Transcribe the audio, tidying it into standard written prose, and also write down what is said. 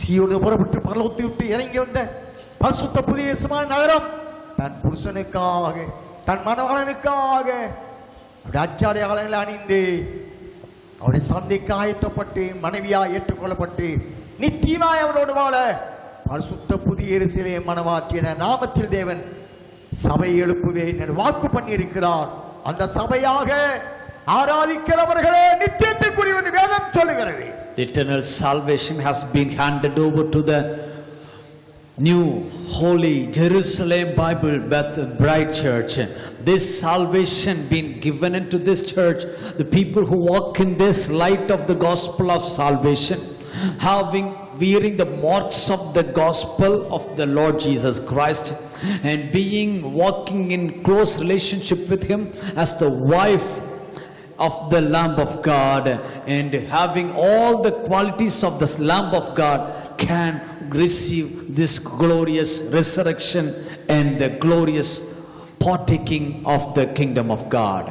சீயோனை புறப்பட்டு பரலோகத்தை விட்டு இறங்கி வந்த பரிசுத்த புதிய எருசலேம் நகரம் தன் புருஷனுக்காக தன் மணவாளனுக்காக அவருடைய அச்சாடையாளங்களை அணிந்து அவருடைய சந்தைக்கு ஆயத்தப்பட்டு மனைவியாய் ஏற்றுக்கொள்ளப்பட்டு நித்தியமாய் அவரோடு வாழ பரிசுத்த புதிய எருசலேம் மணவாட்டின நாமத்தில் தேவன் சபை எழுப்புவேன் என்று வாக்கு பண்ணி இருக்கிறார். அந்த சபையாக ஆராதிக்கிறவர்களே நித்தியத்துக்குரிய வேதம் சொல்லுகிறது. The eternal salvation has been handed over to the new holy Jerusalem Bible Bride Church. This salvation been given into this church. The people who walk in this light of the gospel of salvation, wearing the marks of the gospel of the Lord Jesus Christ, and walking in close relationship with him as the wife of the Lamb of God, and having all the qualities of this Lamb of God, can receive this glorious resurrection and the glorious partaking of the kingdom of God.